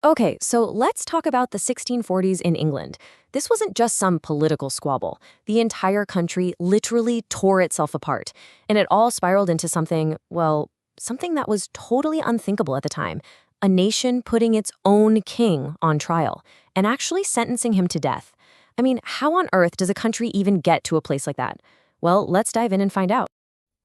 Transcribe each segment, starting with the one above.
Okay, so let's talk about the 1640s in England. This wasn't just some political squabble. The entire country literally tore itself apart, and it all spiraled into something, well, something that was totally unthinkable at the time. A nation putting its own king on trial and actually sentencing him to death. I mean, how on earth does a country even get to a place like that? Well, let's dive in and find out.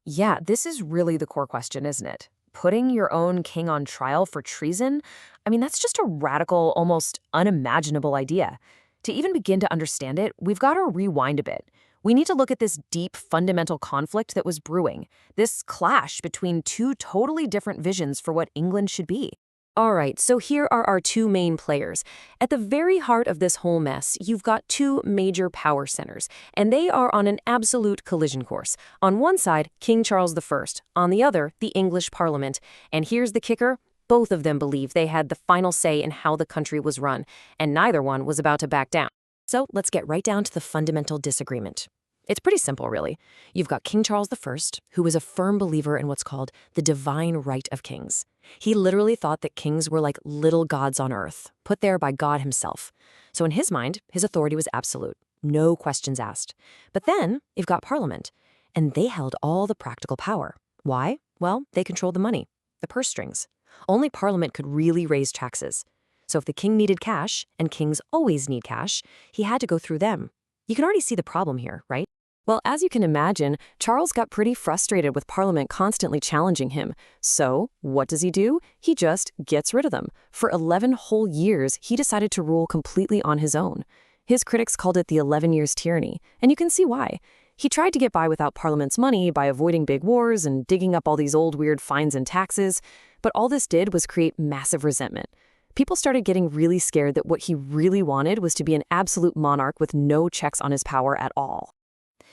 Yeah, this is really the core question, isn't it? Putting your own king on trial for treason? I mean, that's just a radical, almost unimaginable idea. To even begin to understand it, we've got to rewind a bit. We need to look at this deep, fundamental conflict that was brewing, this clash between two totally different visions for what England should be. All right, so here are our two main players. At the very heart of this whole mess, you've got two major power centers, and they are on an absolute collision course. On one side, King Charles I, on the other, the English Parliament. And here's the kicker. Both of them believe they had the final say in how the country was run, and neither one was about to back down. So let's get right down to the fundamental disagreement. It's pretty simple, really. You've got King Charles I, who was a firm believer in what's called the divine right of kings. He literally thought that kings were like little gods on earth, put there by God himself. So in his mind, his authority was absolute, no questions asked. But then you've got Parliament, and they held all the practical power. Why? Well, they controlled the money, the purse strings. Only Parliament could really raise taxes. So if the king needed cash, and kings always need cash, he had to go through them. You can already see the problem here, right? Well, as you can imagine, Charles got pretty frustrated with Parliament constantly challenging him. So, what does he do? He just gets rid of them. For 11 whole years, he decided to rule completely on his own. His critics called it the 11 Years' Tyranny, and you can see why. He tried to get by without Parliament's money by avoiding big wars and digging up all these old weird fines and taxes, but all this did was create massive resentment. People started getting really scared that what he really wanted was to be an absolute monarch with no checks on his power at all.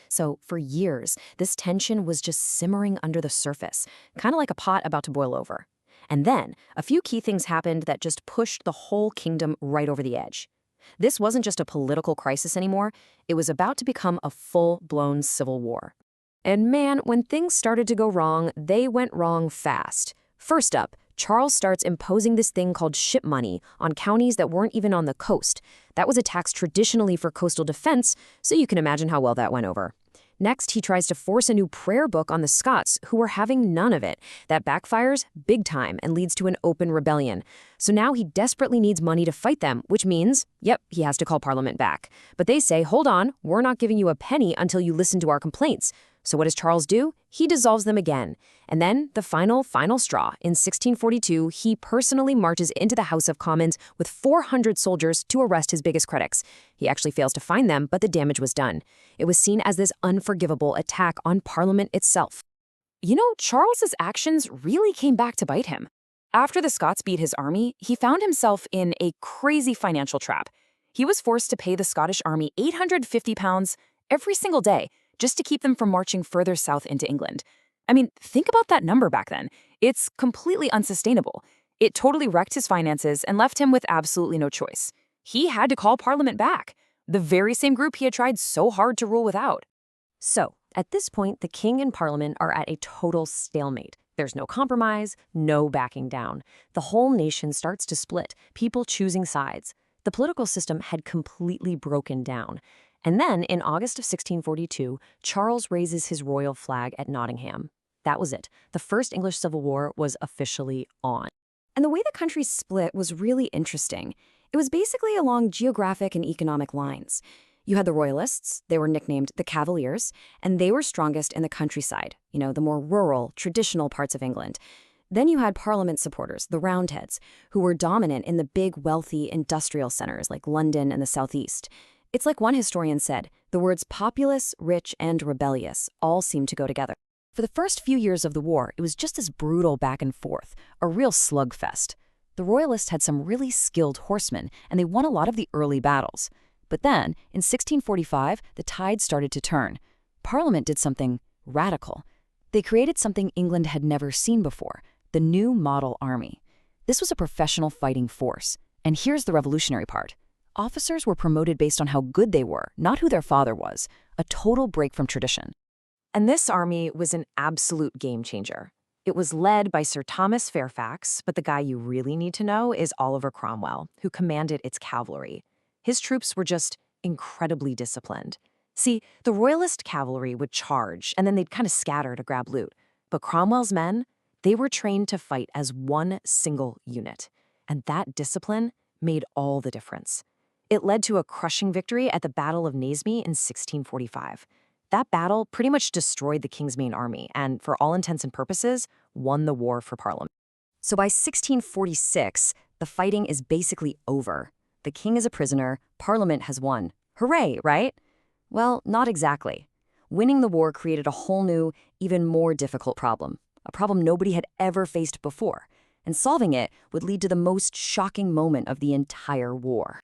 So for years, this tension was just simmering under the surface, kind of like a pot about to boil over. And then a few key things happened that just pushed the whole kingdom right over the edge. This wasn't just a political crisis anymore. It was about to become a full-blown civil war. And man, when things started to go wrong, they went wrong fast. First up, Charles starts imposing this thing called ship money on counties that weren't even on the coast. That was a tax traditionally for coastal defense, so you can imagine how well that went over. Next, he tries to force a new prayer book on the Scots, who were having none of it. That backfires big time and leads to an open rebellion. So now he desperately needs money to fight them, which means, yep, he has to call Parliament back. But they say, hold on, we're not giving you a penny until you listen to our complaints. So what does Charles do? He dissolves them again. And then the final straw. In 1642, he personally marches into the House of Commons with 400 soldiers to arrest his biggest critics. He actually fails to find them, but the damage was done. It was seen as this unforgivable attack on Parliament itself. You know, Charles's actions really came back to bite him. After the Scots beat his army, he found himself in a crazy financial trap. He was forced to pay the Scottish army £850 every single day, just to keep them from marching further south into England. I mean, think about that number back then. It's completely unsustainable. It totally wrecked his finances and left him with absolutely no choice. He had to call Parliament back, the very same group he had tried so hard to rule without. So, at this point, the king and Parliament are at a total stalemate. There's no compromise, no backing down. The whole nation starts to split, people choosing sides. The political system had completely broken down. And then, in August of 1642, Charles raises his royal flag at Nottingham. That was it. The First English Civil War was officially on. And the way the country split was really interesting. It was basically along geographic and economic lines. You had the Royalists, they were nicknamed the Cavaliers, and they were strongest in the countryside, the more rural, traditional parts of England. Then you had Parliament supporters, the Roundheads, who were dominant in the big, wealthy, industrial centers like London and the southeast. It's like one historian said, the words populous, rich, and rebellious all seem to go together. For the first few years of the war, it was just this brutal back and forth, a real slugfest. The Royalists had some really skilled horsemen, and they won a lot of the early battles. But then, in 1645, the tide started to turn. Parliament did something radical. They created something England had never seen before, the new model army. This was a professional fighting force. And here's the revolutionary part. Officers were promoted based on how good they were, not who their father was, a total break from tradition. And this army was an absolute game changer. It was led by Sir Thomas Fairfax, but the guy you really need to know is Oliver Cromwell, who commanded its cavalry. His troops were just incredibly disciplined. See, the Royalist cavalry would charge, and then they'd kind of scatter to grab loot. But Cromwell's men, they were trained to fight as one single unit. And that discipline made all the difference. It led to a crushing victory at the Battle of Naseby in 1645. That battle pretty much destroyed the king's main army and, for all intents and purposes, won the war for Parliament. So by 1646, the fighting is basically over. The king is a prisoner, Parliament has won. Hooray, right? Well, not exactly. Winning the war created a whole new, even more difficult problem, a problem nobody had ever faced before, and solving it would lead to the most shocking moment of the entire war.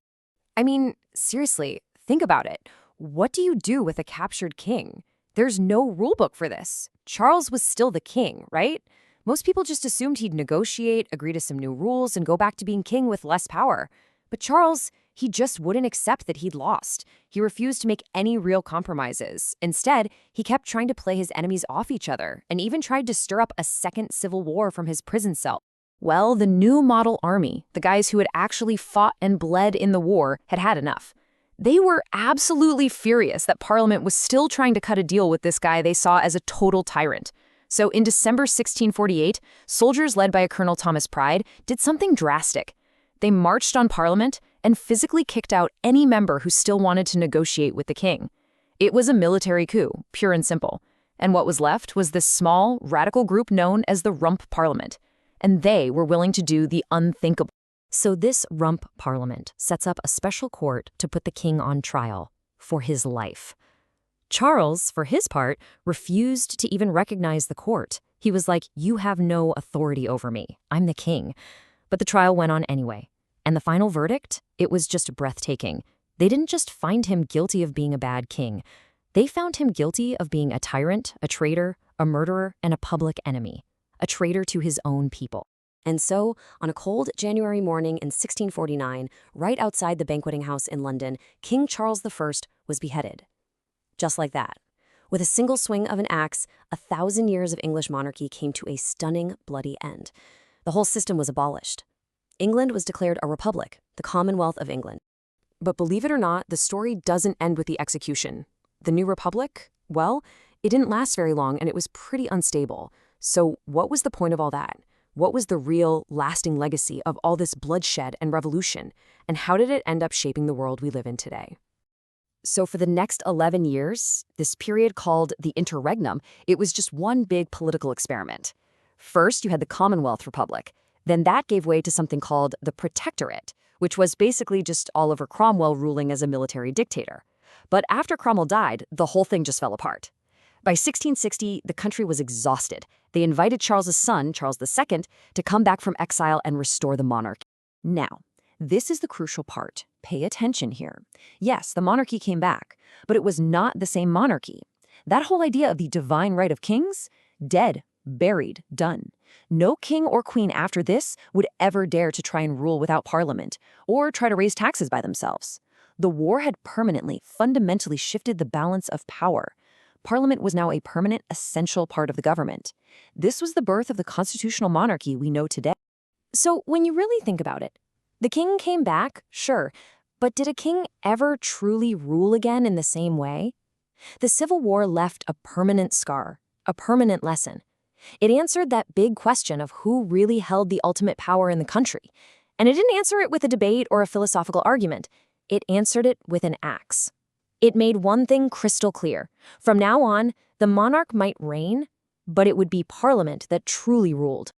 I mean, seriously, think about it. What do you do with a captured king? There's no rulebook for this. Charles was still the king, right? Most people just assumed he'd negotiate, agree to some new rules, and go back to being king with less power. But Charles, he just wouldn't accept that he'd lost. He refused to make any real compromises. Instead, he kept trying to play his enemies off each other and even tried to stir up a second civil war from his prison cell. Well, the new model army, the guys who had actually fought and bled in the war, had had enough. They were absolutely furious that Parliament was still trying to cut a deal with this guy they saw as a total tyrant. So in December 1648, soldiers led by a Colonel Thomas Pride did something drastic. They marched on Parliament and physically kicked out any member who still wanted to negotiate with the king. It was a military coup, pure and simple. And what was left was this small, radical group known as the Rump Parliament. And they were willing to do the unthinkable. So this Rump Parliament sets up a special court to put the king on trial for his life. Charles, for his part, refused to even recognize the court. He was like, "You have no authority over me. I'm the king." But the trial went on anyway. And the final verdict? It was just breathtaking. They didn't just find him guilty of being a bad king. They found him guilty of being a tyrant, a traitor, a murderer, and a public enemy. A traitor to his own people. And so, on a cold January morning in 1649, right outside the banqueting house in London, King Charles I was beheaded. Just like that. With a single swing of an axe, 1,000 years of English monarchy came to a stunning, bloody end. The whole system was abolished. England was declared a republic, the Commonwealth of England. But believe it or not, the story doesn't end with the execution. The new republic? Well, it didn't last very long and it was pretty unstable. So what was the point of all that? What was the real, lasting legacy of all this bloodshed and revolution? And how did it end up shaping the world we live in today? So for the next 11 years, this period called the Interregnum, it was just one big political experiment. First, you had the Commonwealth Republic. Then that gave way to something called the Protectorate, which was basically just Oliver Cromwell ruling as a military dictator. But after Cromwell died, the whole thing just fell apart. By 1660, the country was exhausted. They invited Charles's son, Charles II, to come back from exile and restore the monarchy. Now, this is the crucial part. Pay attention here. Yes, the monarchy came back, but it was not the same monarchy. That whole idea of the divine right of kings? Dead, buried, done. No king or queen after this would ever dare to try and rule without parliament or try to raise taxes by themselves. The war had permanently, fundamentally shifted the balance of power. Parliament was now a permanent, essential part of the government. This was the birth of the constitutional monarchy we know today. So when you really think about it, the king came back, sure, but did a king ever truly rule again in the same way? The Civil War left a permanent scar, a permanent lesson. It answered that big question of who really held the ultimate power in the country. And it didn't answer it with a debate or a philosophical argument. It answered it with an axe. It made one thing crystal clear. From now on, the monarch might reign, but it would be Parliament that truly ruled.